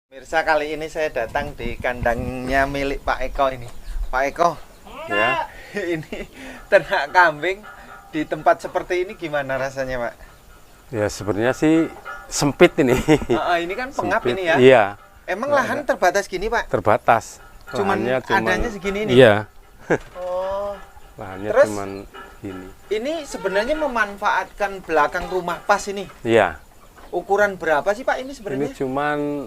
Mirsa, kali ini saya datang di kandangnya milik Pak Eko ini. Pak Eko, Ya, ini ternak kambing di tempat seperti ini gimana rasanya, Pak? ya sebenarnya sih sempit ini. Ini kan pengap Sempit. ini ya. Iya, Emang lahan terbatas gini, Pak? terbatas. Cuman adanya segini nih? Iya, Oh, lahannya Terus? cuman gini. ini sebenarnya memanfaatkan belakang rumah pas ini. Iya, Ukuran berapa sih, Pak, ini ini sebenarnya? cuman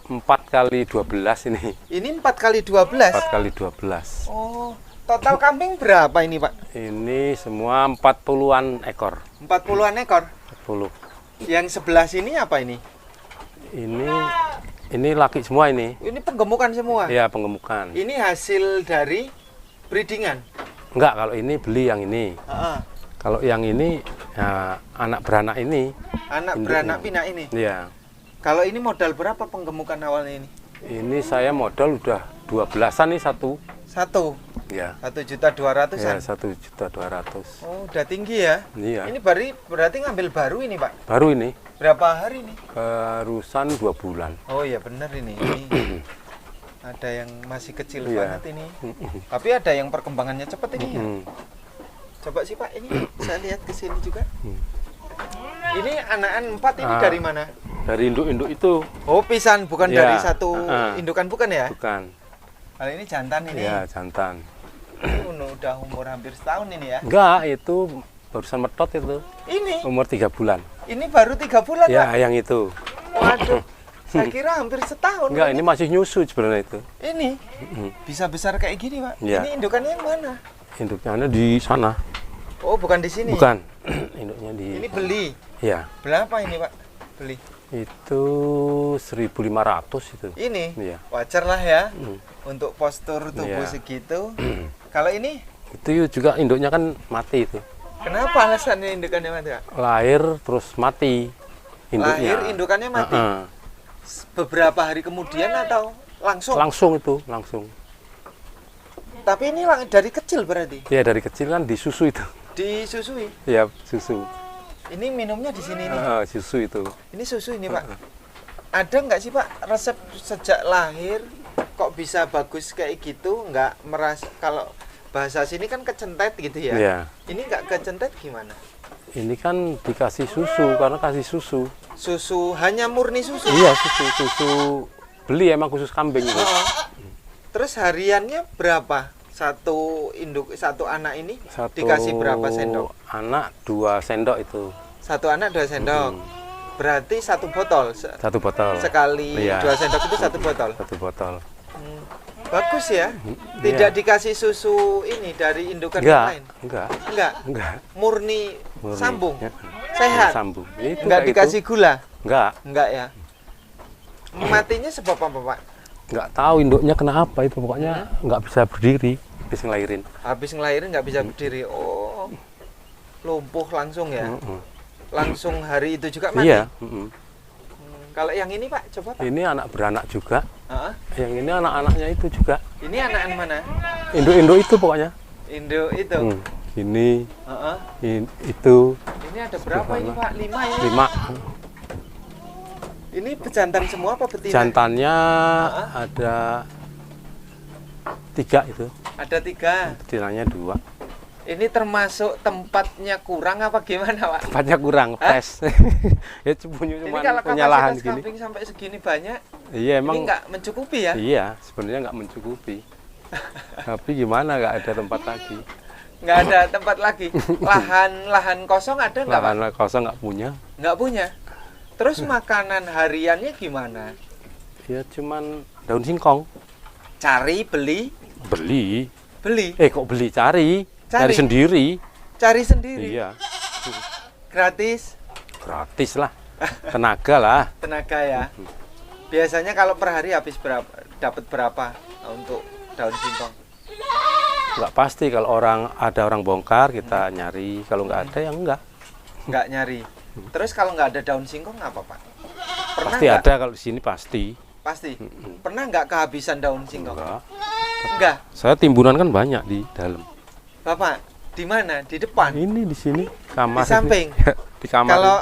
4 kali 12 ini. Ini 4 kali 12. 4 kali 12. Oh, total kambing berapa ini, Pak? Ini semua 40-an ekor. 40-an ekor. 40. Yang sebelah sini apa ini? Ini laki semua ini. Ini penggemukan semua. Iya, penggemukan. Ini hasil dari breedingan. Enggak, kalau ini beli yang ini. Heeh. Kalau yang ini ya, anak beranak ini. Anak Induknya. beranak pinak ini. Iya. Kalau ini modal berapa penggemukan awalnya ini? Ini saya modal udah 12-an nih satu. Satu. Ya. 1.200.000-an. Ya, 1.200.000. Oh, udah tinggi ya. Iya. Ini berarti ngambil baru ini, Pak. Baru ini, Berapa hari ini? barusan 2 bulan. Oh iya benar ini. Ini ada yang masih kecil Iya. banget ini. Tapi ada yang perkembangannya cepat ini ya. Coba sih, Pak, ini saya lihat ke sini juga. Ini anakan 4 ini Ah. dari mana? Dari induk-induk itu. Oh, pisan, bukan Iya. dari satu Ah. indukan, bukan ya? Bukan. Kalau ini jantan ini. Ya, jantan. Udah umur hampir setahun ini ya. Enggak, itu barusan metot itu. Ini Umur 3 bulan. baru 3 bulan, Ya, Pak. yang itu. Waduh. Saya kira hampir setahun. Enggak, ini masih nyusu sebenarnya itu. Ini bisa besar kayak gini, Pak. Iya. Ini indukannya yang mana? Induknya ada di sana. Oh, bukan di sini. Bukan. Induknya di. Ini beli. Ya, Berapa ini, Pak? Beli. itu 1.500 itu. Ini. Iya. Wajar lah ya. Untuk postur tubuh Iya. segitu. Kalau ini Itu juga induknya kan mati itu. kenapa alasannya indukannya mati, Pak? Lahir terus mati induknya. Lahir indukannya mati. Heeh. Beberapa hari kemudian atau langsung? Langsung itu, langsung. Tapi ini dari kecil berarti Ya dari kecil kan disusu itu. disusui. Ya susu. Ini minumnya di sini nih. Susu itu. Ini susu ini, Pak. Ada nggak sih, Pak, resep sejak lahir kok bisa bagus kayak gitu? Nggak merasa, kalau bahasa sini kan kecentet gitu ya? Ya. Ini nggak kecentet gimana? Ini kan dikasih susu karena kasih susu. Susu hanya murni susu. Iya susu beli emang khusus kambing itu. Oh. Terus hariannya berapa? Satu induk, satu anak ini Satu dikasih berapa sendok? anak 2 sendok itu. Satu anak 2 sendok. Berarti satu botol. 1 botol. Sekali Iya. 2 sendok itu 1 botol. 1 botol. Bagus ya. Tidak dikasih susu ini dari indukan yang lain. Enggak. Enggak. Murni, Murni. sambung. Ya. Sehat. Sambung. Itu Enggak kayak dikasih gula. Enggak. Enggak ya. Matinya sebab apa, Pak? Enggak tahu induknya kenapa itu pokoknya enggak bisa berdiri habis ngelahirin. Habis ngelahirin nggak bisa berdiri. Oh. Lumpuh langsung ya. Langsung hari itu juga mati. Iya. Kalau yang ini, Pak, coba, Pak. Ini anak beranak juga. Heeh. Yang ini anak-anaknya itu juga. Ini anak mana? Induk-induk itu pokoknya. Indo itu. Ini, Heeh. itu Ini ada berapa ini, Pak? 5 ya? 5. Ini pejantan semua apa betina? Jantannya ada 3 itu. Ada 3. Betinanya 2. Ini termasuk tempatnya kurang apa gimana, Pak? Tempatnya kurang, pes. Ya Ini cuma kalau penyalahan kapasitas gini. kambing sampai segini banyak, Iya ini emang. nggak mencukupi ya? Iya, sebenarnya nggak mencukupi. Tapi gimana nggak ada tempat lagi. Nggak ada tempat lagi. Lahan kosong ada nggak, Pak? Lahan kosong nggak punya. Nggak punya. Terus makanan hariannya gimana? Ya cuman daun singkong. Cari, beli, Beli. beli, Kok beli cari? Cari. Cari sendiri. cari sendiri. Iya. Gratis, Gratis lah. Tenaga lah. tenaga ya. Biasanya kalau per hari habis berapa? Dapat berapa untuk daun singkong? Nggak pasti kalau ada orang bongkar kita nyari. Kalau nggak ada ya enggak. Nggak nyari. Terus kalau nggak ada daun singkong apa, Pak? Pernah Pasti nggak? ada kalau di sini pasti. Pasti. Pernah nggak kehabisan daun singkong? Enggak. Enggak. Saya timbunan kan banyak di dalam. Bapak, di mana? Di depan? Ini di sini kamar. Di samping? Di kamar. Kalau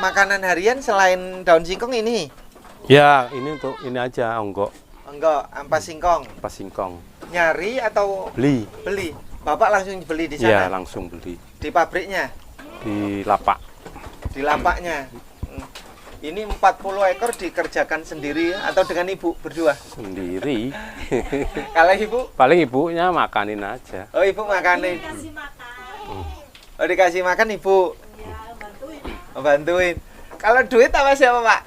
makanan harian selain daun singkong ini? Ya, ini untuk ini aja onggok Enggak, ampas singkong. pas singkong. Nyari atau Beli. beli? Bapak langsung beli di Ya, sana? langsung beli Di pabriknya? di lapak. Di lapaknya? Ini 40 ekor dikerjakan sendiri atau dengan ibu berdua? Sendiri. Kalau ibu? Paling ibunya makanin aja. Oh, ibu makanin. Oh, dikasih makan ibu. Oh, bantuin. Kalau duit apa siapa, Pak?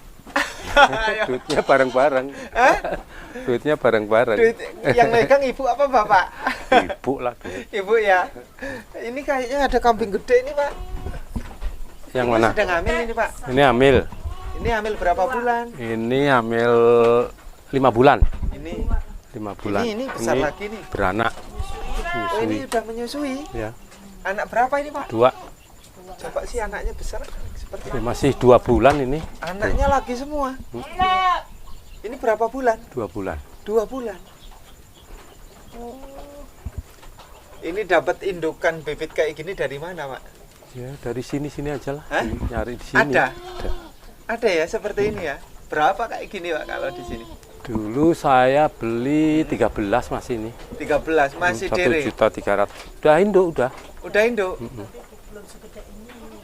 Duitnya bareng-bareng. Hah? Duitnya bareng-bareng. Duit yang megang ibu apa bapak? Ibu lah. Ibu ya. Ini kayaknya ada kambing gede ini, Pak. Yang Ini mana? sedang hamil ini, Pak. Ini hamil. Ini hamil berapa bulan? Ini hamil 5 bulan. Ini 5 bulan. Ini besar lagi nih. Beranak. Oh, ini Menyusui. udah menyusui. Ya. Anak berapa ini, Pak? 2. Coba sih anaknya besar seperti Ya, apa? masih 2 bulan ini. Anaknya lagi semua. Ini berapa bulan? 2 bulan. 2 bulan. Ini dapat indukan bibit kayak gini dari mana, Pak? Ya, dari sini-sini aja lah. Hah? Nyari di sini. Ada? Ada ya seperti ini ya? Berapa kayak gini, Pak, kalau di sini? Dulu saya beli 13 masih ini. 13 masih dere. 1.300.000. Udah induk udah. Udah induk.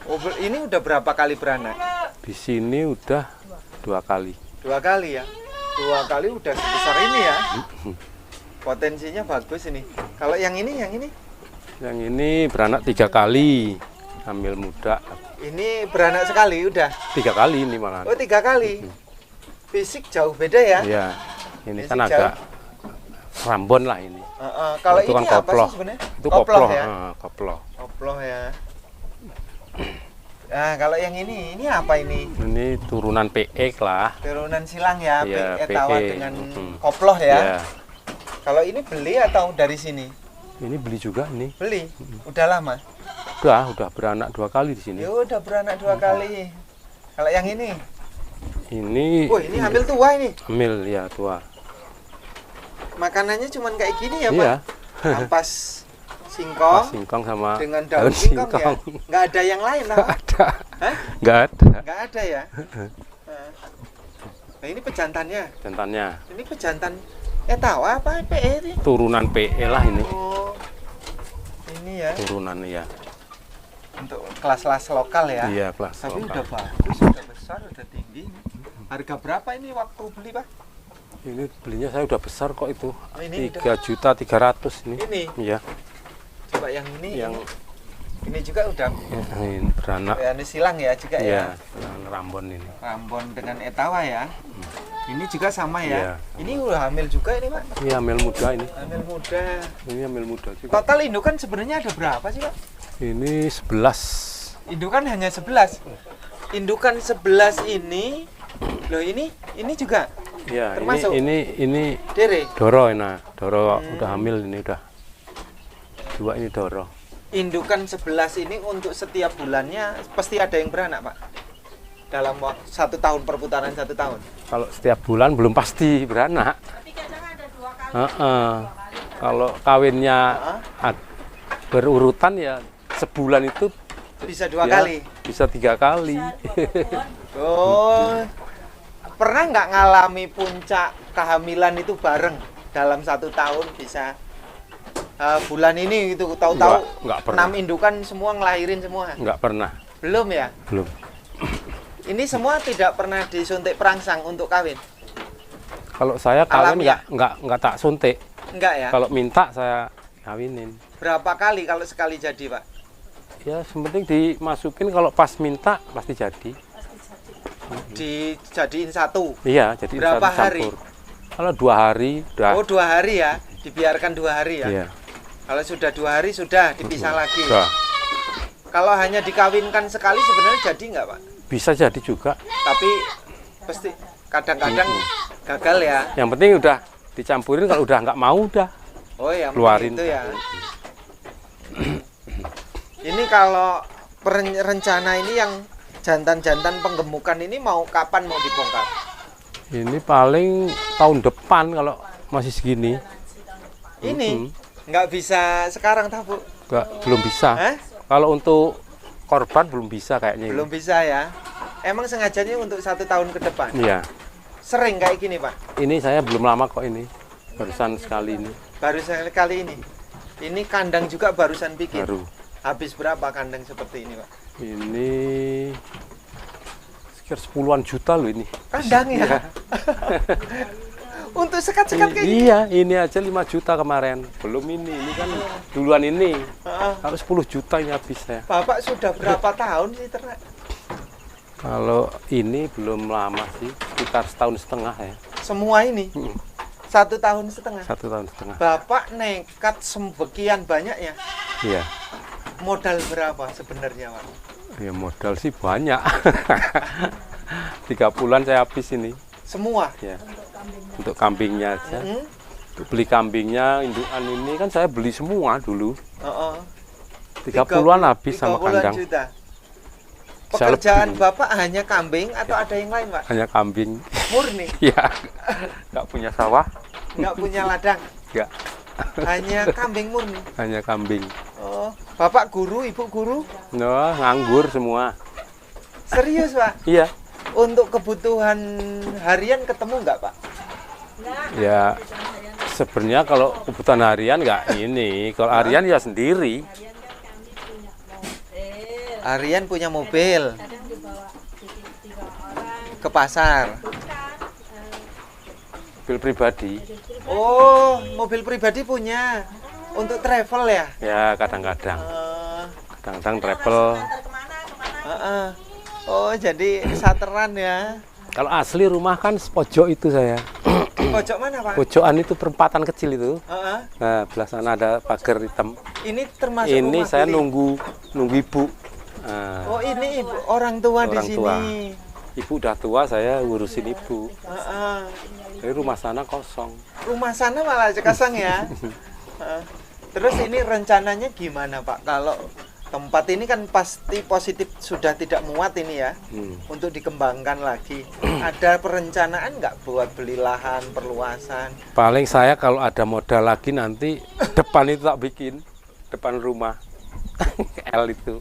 Oh, ini udah berapa kali beranak? Di sini udah 2 kali. 2 kali ya? 2 kali udah sebesar ini ya? Potensinya bagus ini. Kalau yang ini, Yang ini beranak 3 kali. Hamil muda. ini beranak sekali udah. 3 kali ini malah. Oh, 3 kali. Fisik jauh beda ya? Iya. Ini Fisik kan agak rambon lah ini. Kalau Itu ini kan apa koploh. sih sebenarnya? Itu koploh, ya? koploh. Koploh ya. Nah, kalau yang ini apa ini? Ini turunan PE lah. Turunan silang ya, Iya, etawa PE. dengan koploh ya. Ya. Kalau ini beli atau dari sini? Ini beli juga ini. Beli. Udah lama. Udah beranak 2 kali di sini. Ya udah beranak 2 kali. Kalau yang ini? Ini Wah, ini hamil tua ini. hamil ya tua. Makanannya cuman kayak gini ya, Iya. Pak? Ampas singkong Singkong sama dengan daun singkong ya. Nggak ada yang lain lah. Pak? Ada. Hah? Nggak ada. Nggak ada ya. Nah, ini pejantannya. Jantannya Ini pejantan etawa apa PE ini? turunan PE lah ini. Oh, ini ya Turunan ya. untuk kelas-kelas lokal ya. Iya, kelas Tapi lokal. udah bagus, udah besar, udah tinggi. Harga berapa ini waktu beli, Pak? Ini belinya saya udah besar kok itu. Ini 3.300.000 ini. Ini. Iya. Coba yang ini. Yang ini juga udah ini beranak. ya, ini silang ya juga ya. Iya, rambon ini. Rambon dengan etawa ya. Ini juga sama ya. Iya. Ini udah hamil juga ini, Pak. Ini hamil muda ini. Hamil muda. Ini hamil muda juga. Total indukan sebenarnya ada berapa sih, Pak? Ini 11. Indukan hanya 11. Indukan 11 ini. Loh, ini juga Ya, termasuk ini dere. Doro nah. Doro udah hamil ini udah. 2 ini Doro. Indukan 11 ini untuk setiap bulannya pasti ada yang beranak, Pak. Dalam 1 tahun, perputaran 1 tahun. Kalau setiap bulan belum pasti beranak. Tapi kadang ada 2 kali. Kalau kawinnya berurutan ya sebulan itu Bisa 2 ya, kali. bisa 3 kali. Oh. Pernah nggak ngalami puncak kehamilan itu bareng dalam 1 tahun bisa bulan ini gitu tahu-tahu Nggak pernah. 6 indukan semua ngelahirin semua? Nggak pernah, Belum ya? belum. Ini semua tidak pernah disuntik perangsang untuk kawin? Kalau saya kawin Alamiah? nggak tak suntik. Enggak ya? Kalau minta saya kawinin. Berapa kali kalau sekali jadi, Pak? Ya, sepenting dimasukin kalau pas minta pasti jadi. Dijadiin 1. Iya, jadi Berapa satu hari? campur. Kalau 2 hari udah. Oh, 2 hari ya? Dibiarkan 2 hari ya? Iya. Kalau sudah 2 hari sudah dipisah lagi. Udah. Kalau hanya dikawinkan sekali sebenarnya jadi nggak, Pak? Bisa jadi juga. Tapi pasti kadang-kadang gagal ya. Yang penting udah dicampurin, kalau udah nggak mau udah Oh ya, keluarin. itu ya. Ini kalau rencana ini yang jantan-jantan penggemukan ini mau kapan mau dibongkar? Ini paling tahun depan kalau masih segini. Ini nggak bisa sekarang, Bu? Belum bisa. Hah? Kalau untuk korban belum bisa kayaknya. Belum bisa ya. Emang sengajanya untuk 1 tahun ke depan. Iya. Sering kayak gini, Pak? Ini saya belum lama kok ini. Barusan sekali ini. Baru kali ini. Ini kandang juga barusan bikin. Baru. Habis berapa kandang seperti ini, Pak? Ini sekitar 10-an juta loh ini. Kandang ya? Untuk sekat-sekat kayak gini? Iya, ini aja 5 juta kemarin. Belum ini kan duluan ini. Heeh. Kalau 10 juta ini habis saya. Bapak sudah berapa tahun sih ternak? Kalau ini belum lama sih, sekitar 1,5 tahun ya. Semua ini? 1,5 tahun. 1,5 tahun. Bapak nekat sebegian banyak ya? Iya. Modal berapa sebenarnya, Pak? Ya modal sih banyak. 3 bulan saya habis ini. Semua? Ya. Untuk kambingnya aja. Hmm? Untuk beli kambingnya, indukan ini kan saya beli semua dulu. Oh, 30-an habis sama 30-an kandang. juta. Bisa Pekerjaan lebih. Bapak hanya kambing atau ada yang lain, Pak? Hanya kambing. Murni? Iya. Nggak punya sawah. Nggak punya ladang? Nggak. Hanya kambing murni? Hanya kambing. Oh, Bapak guru, Ibu guru? Nah, nganggur semua. Serius, Pak? Iya. Untuk kebutuhan harian ketemu nggak, Pak? Ya, sebenarnya kalau kebutuhan harian nggak ini. Kalau harian ya sendiri. Harian punya mobil ke pasar. Mobil pribadi. Oh, mobil pribadi punya untuk travel ya? Ya, kadang-kadang. Eh, Kadang-kadang travel. Oh, jadi sateran ya? Kalau asli rumah kan pojok itu saya. Di pojok mana, Pak? Pojokan itu perempatan kecil itu. Heeh. Nah, belah sana ada pagar hitam. Ini termasuk Ini rumah saya beli? nunggu ibu. Nah, Oh, ini ibu orang tua di Orang sini. tua. Ibu udah tua, saya ngurusin ibu. Heeh. Jadi rumah sana kosong. Rumah sana malah kosong ya. Heeh. Terus ini rencananya gimana, Pak? Kalau tempat ini kan pasti positif sudah tidak muat ini ya, untuk dikembangkan lagi. Ada perencanaan nggak buat beli lahan, perluasan? Paling saya kalau ada modal lagi nanti depan itu tak bikin. Depan rumah. L itu.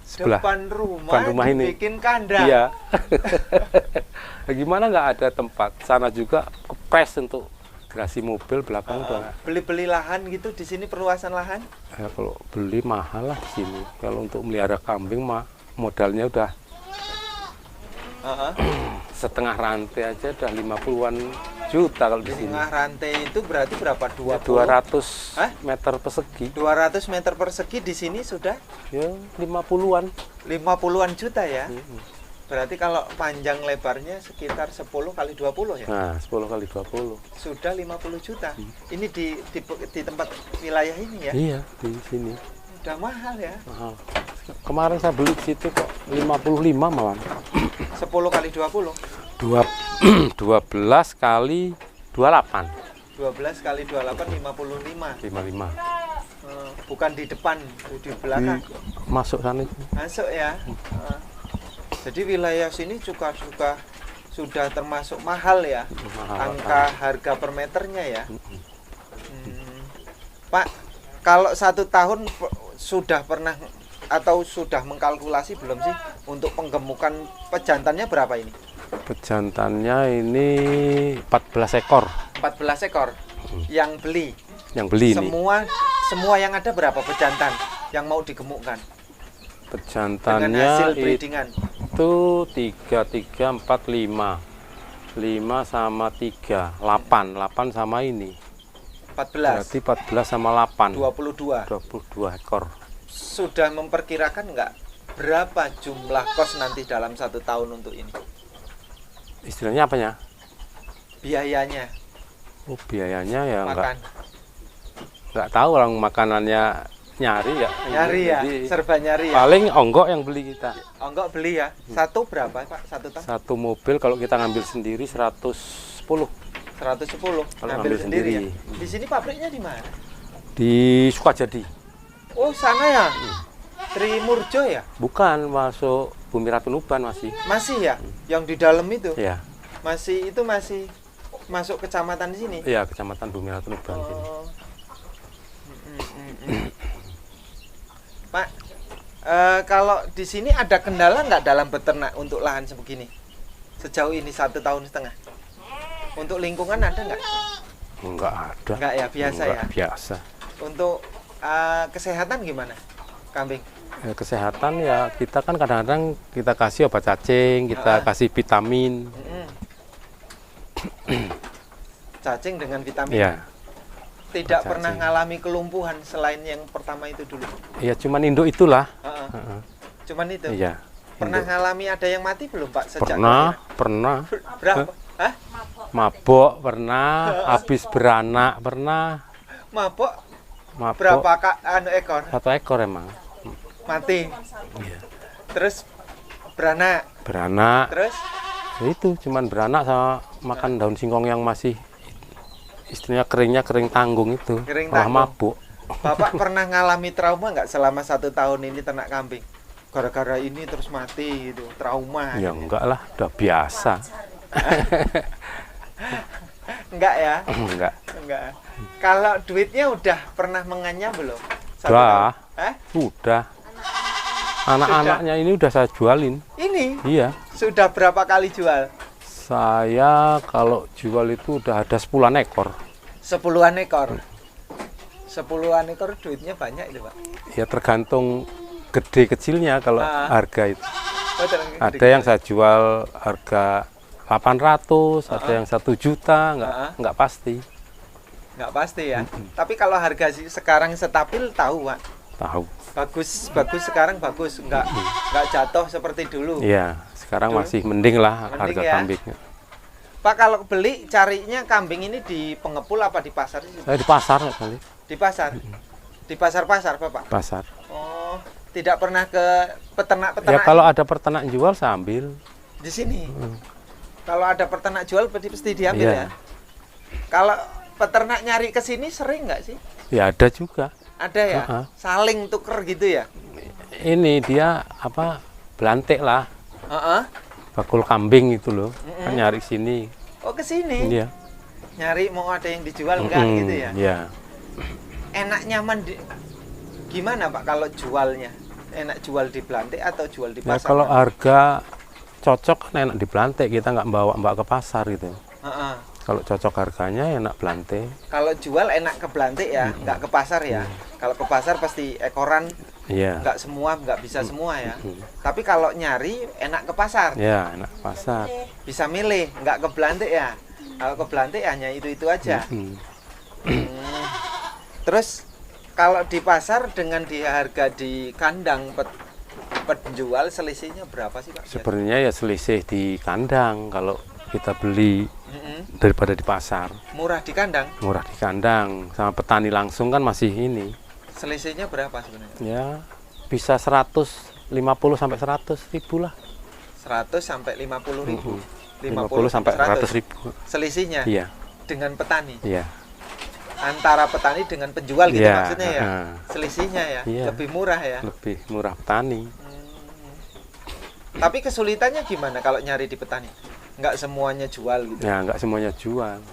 Sebelah. Depan rumah ini. bikin kandang. Iya. Gimana nggak ada tempat? Sana juga kepres untuk garasi mobil belakang udah. Beli-beli lahan gitu di sini, perluasan lahan? Ya, kalau beli mahal lah di sini. Kalau untuk melihara kambing mah modalnya udah setengah rantai aja udah 50-an juta kalau di sini. Setengah rantai itu berarti berapa? 20? 200 Hah? meter persegi. 200 meter persegi di sini sudah Ya 50-an. 50-an juta ya. Berarti kalau panjang lebarnya sekitar 10 kali 20 ya. Nah, 10 kali 20. Sudah 50 juta. Ini di tempat wilayah ini ya. Iya, di sini. Udah mahal ya. Mahal. Kemarin saya beli di situ kok 55 malah. 10 kali 20. 12 kali 28. 12 kali 28 55. 55. Bukan di depan, di belakang. Masuk sana itu. Masuk ya. Jadi wilayah sini juga sudah termasuk mahal ya. Mahal. Angka harga per meternya ya. Pak, kalau 1 tahun sudah pernah atau sudah mengkalkulasi belum sih untuk penggemukan pejantannya berapa ini? Pejantannya ini 14 ekor 14 ekor. Yang beli. yang beli ini. Semua yang ada berapa pejantan yang mau digemukkan? Dengan Pejantannya hasil breedingan. itu 3, 3, 4, 5. 5 sama 3, 8 sama ini. 14. Berarti 14 sama 8. 22. 22 ekor. Sudah memperkirakan nggak berapa jumlah kos nanti dalam 1 tahun untuk ini? Istilahnya apanya? Biayanya, Oh, biayanya ya makan. nggak tahu orang makanannya nyari ya. Nyari ya, Jadi, serba nyari ya. paling onggok yang beli kita. Enggak beli ya. Satu berapa, Pak? 1 tahun? Satu mobil kalau kita ngambil sendiri 110 110. Kalau Ngambil ngambil sendiri ya. sendiri. Di sini pabriknya di mana? di Sukajadi. Oh, sana ya. Trimurjo ya? Bukan, masuk Bumi Ratu Nuban masih. Masih ya? Yang di dalam itu? Ya, Masih masuk kecamatan sini? iya Kecamatan Bumi Ratu Nuban sini. Oh. Pak, kalau di sini ada kendala nggak dalam beternak untuk lahan sebegini? Sejauh ini 1,5 tahun? Untuk lingkungan ada nggak? Enggak ada. Enggak ya, biasa Enggak, ya. biasa. Untuk kesehatan gimana kambing? Ya, kesehatan ya kita kan kadang-kadang kita kasih obat cacing, kita kasih vitamin. Cacing dengan vitamin. Ya, Tidak cacing. pernah ngalami kelumpuhan selain yang pertama itu dulu. ya cuman induk itulah. Heeh. Cuman itu. Iya. Pernah induk. ngalami ada yang mati belum Pak sejak Pernah. Berapa? Hah? Mabok pernah, habis beranak pernah. Mabok Mabok berapa ekor 1 ekor emang. mati? Iya. Terus beranak. Beranak. Terus Ya itu cuman beranak sama makan daun singkong yang masih istrinya kering tanggung itu. Kering Malah tanggung. mabuk. Bapak pernah ngalami trauma nggak selama 1 tahun ini ternak kambing? Gara-gara ini terus mati gitu, trauma. Ya enggak lah, udah biasa. Enggak ya? Enggak. Enggak. Kalau duitnya udah pernah mengenyam belum? 1 Udah. tahun? Hah? Udah. Anak-anaknya ini udah saya jualin. Ini Iya. sudah berapa kali jual? Saya kalau jual itu udah ada 10-an ekor. 10-an ekor. 10-an ekor duitnya banyak itu, Pak. Ya tergantung gede kecilnya kalau harga itu. Oh, Ada yang saya jual harga 800, ada yang 1 juta, enggak pasti. nggak pasti ya. Tapi kalau harga sekarang stabil tahu, Pak. Tahu. Bagus sekarang bagus, nggak jatuh seperti dulu. Iya, sekarang masih mending lah Mending harga ya. kambingnya. Pak, kalau beli carinya kambing ini di pengepul apa di pasar sih? Saya di pasar kali. Di pasar. Di pasar-pasar, Bapak. Pasar. Oh, tidak pernah ke Ya peternak-peternak kalau ada peternak jual saya ambil. di sini. Kalau ada peternak jual pasti diambil Iya. ya. Kalau peternak nyari ke sini sering nggak sih? Ya ada juga. Ada ya? Saling tuker gitu ya? Ini dia apa belantik lah, Heeh. bakul kambing itu loh. Kan nyari sini. Oh, ke sini. Iya. Nyari mau ada yang dijual enggak gitu ya? Iya. Enak nyaman gimana, Pak, kalau jualnya? Enak jual di belantik atau jual di Ya pasar? kalau harga cocok kan enak di belantik, kita nggak bawa ke pasar gitu. Heeh. Kalau cocok harganya enak belantik. Kalau jual enak ke belantik ya, nggak ke pasar ya. Kalau ke pasar pasti ekoran, Iya. nggak semua, nggak bisa semua ya. Tapi kalau nyari enak ke pasar, Ya enak ke pasar. bisa milih, nggak ke belantik ya. Kalau ke belantik hanya itu aja. Hmm. Terus kalau di pasar dengan di harga di kandang penjual selisihnya berapa sih, Pak? Sebenarnya ya selisih di kandang kalau kita beli Mm-mm. daripada di pasar. Murah di kandang, Murah di kandang sama petani langsung kan masih ini. selisihnya berapa sebenarnya? Ya bisa 150 sampai 100 ribu lah. 100 sampai 50 ribu. 50 sampai 100 ribu. Selisihnya Iya, dengan petani. iya. Antara petani dengan penjual gitu Iya, maksudnya ya. heeh. Selisihnya ya, Iya. lebih murah ya. Lebih murah petani. Tapi kesulitannya gimana kalau nyari di petani? Nggak semuanya jual gitu. Ya nggak semuanya jual.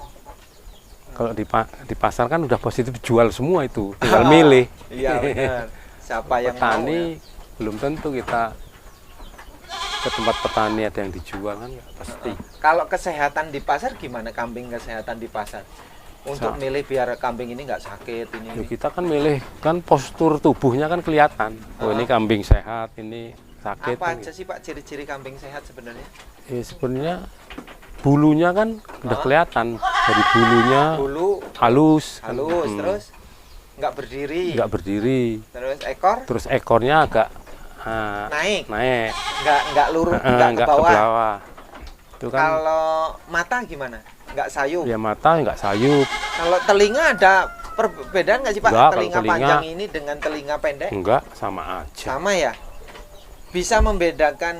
Kalau di pasar kan udah positif jual semua itu, tinggal milih. Iya benar. Siapa yang mau Petani ya? belum tentu kita ke tempat petani ada yang dijual kan nggak pasti. Kalau kesehatan di pasar gimana, kambing kesehatan di pasar? Untuk milih biar kambing ini nggak sakit ini. Ya, kita kan milih kan postur tubuhnya kan kelihatan. Oh ini kambing sehat, ini sakit. Apa kan aja sih, Pak, ciri-ciri kambing sehat sebenarnya? Ya sebenarnya bulunya kan udah kelihatan dari bulunya Bulu halus, kan. halus, terus nggak berdiri, nggak berdiri, terus ekor terus ekornya agak naik, naik, nggak lurus, nggak ke nggak bawah. Itu kan Kalau mata gimana? Nggak sayup. ya mata nggak sayup, Kalau telinga ada perbedaan nggak sih, Pak? Enggak, kalau Telinga telinga- panjang ini dengan telinga pendek enggak sama aja. sama ya? Bisa membedakan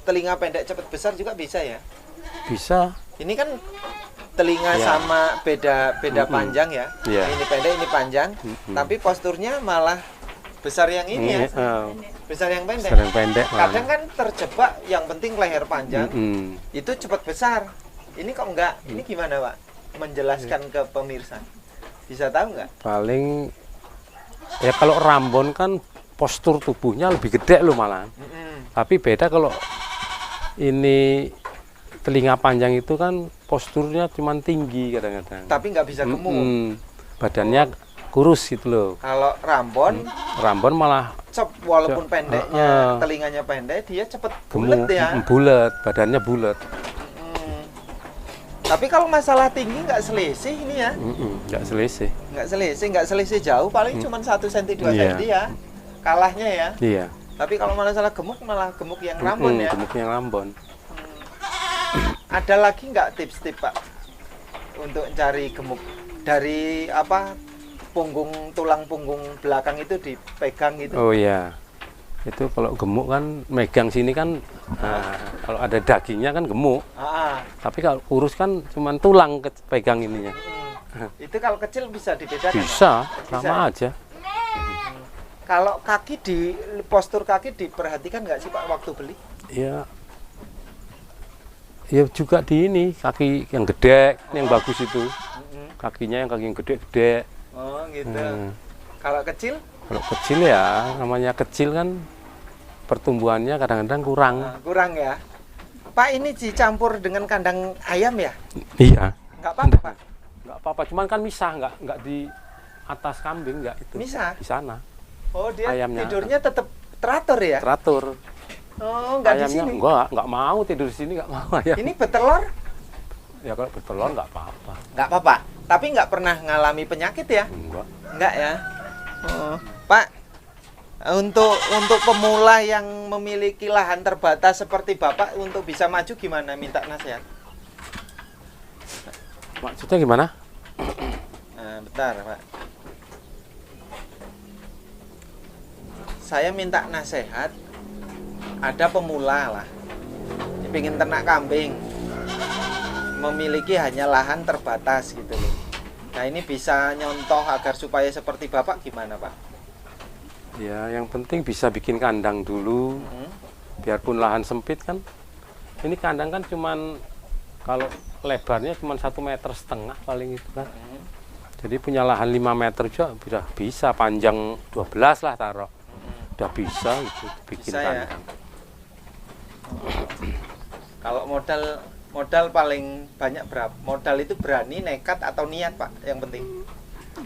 telinga pendek cepat besar juga bisa ya? Bisa. Ini kan telinga Ya. sama beda panjang ya. Iya. Ini pendek, ini panjang. Tapi posturnya malah besar yang ini ya. Besar yang pendek. Sering pendek. Kadang kan terjebak yang penting leher panjang. Mm-mm. Itu cepat besar. Ini kok enggak? Ini gimana, Pak? Menjelaskan ke pemirsa. Bisa tahu nggak? Paling ya kalau Rambon kan postur tubuhnya lebih gede loh malah. Mm-mm. Tapi beda kalau ini telinga panjang itu kan posturnya cuman tinggi kadang-kadang. Tapi nggak bisa gemuk. Badannya kurus gitu loh. Kalau Rambon, Rambon malah walaupun pendeknya, telinganya pendek, dia cepet bulet ya. Bulet, badannya bulet. Tapi kalau masalah tinggi nggak selisih ini ya. Nggak selisih. Nggak selisih jauh, paling cuma 1 cm 2 cm ya. Kalahnya ya. Iya. Tapi kalau masalah gemuk, malah gemuk yang Rambon ya. Gemuk yang Rambon. Ada lagi nggak tips-tips Pak untuk cari gemuk dari apa tulang punggung belakang itu dipegang gitu? Oh iya, itu kalau gemuk kan megang sini kan, kalau ada dagingnya kan gemuk. Tapi kalau kurus kan cuman tulang pegang ininya. Itu kalau kecil bisa dibedakan? Bisa, sama aja. Kalau kaki postur kaki diperhatikan nggak sih Pak waktu beli? Ya. Ya juga di ini kaki yang gede, yang bagus itu. Kakinya yang kaki yang gede-gede. Oh gitu. Kalau kecil? Kalau kecil ya, namanya kecil kan pertumbuhannya kadang-kadang kurang. Kurang ya. Pak, ini dicampur dengan kandang ayam ya? Iya. Nggak apa-apa Pak? Nggak apa-apa, cuman kan misah, nggak di atas kambing, nggak itu. Misah? Di sana. Oh dia ayamnya tidurnya tetap teratur ya? Teratur. Oh nggak di Ayamnya sini? nggak mau tidur di sini, nggak mau ayam. Ini bertelur? Ya kalau bertelur nggak apa-apa. Nggak apa-apa. Tapi nggak pernah ngalami penyakit ya? Enggak. Enggak ya. Pak, untuk pemula yang memiliki lahan terbatas seperti Bapak untuk bisa maju gimana? Minta nasihat. Maksudnya gimana? Nah, bentar, Pak. Saya minta nasihat. Ada pemula lah, ingin ternak kambing, memiliki hanya lahan terbatas gitu loh. Nah ini bisa nyontoh agar supaya seperti Bapak gimana Pak? Ya yang penting bisa bikin kandang dulu, biarpun lahan sempit kan. Ini kandang kan cuman kalau lebarnya cuma 1,5 meter paling itu kan. Jadi punya lahan 5 meter juga sudah bisa, panjang 12 lah taruh. Udah bisa gitu bikin bisa, kandang. Ya? Kalau modal paling banyak berapa? Modal itu berani, nekat atau niat Pak? Yang penting.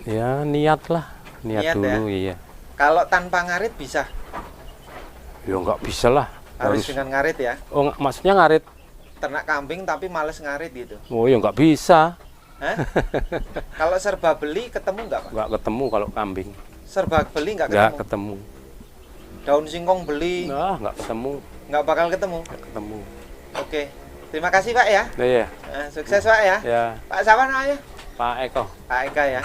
Ya niat lah, niat dulu ya? iya. Kalau tanpa ngarit bisa? Ya nggak bisa lah. Harus dengan ngarit ya? Oh maksudnya ngarit? Ternak kambing tapi males ngarit gitu? Oh ya nggak bisa. Kalau serba beli ketemu nggak Pak? Nggak ketemu kalau kambing. Serba beli nggak ketemu? Nggak ketemu. Daun singkong beli? Nah nggak ketemu. Nggak bakal ketemu? Nggak ketemu. Oke, terima kasih Pak ya. Iya. Sukses Pak ya. Ya. Pak siapa namanya? Pak Eko. Pak Eka ya.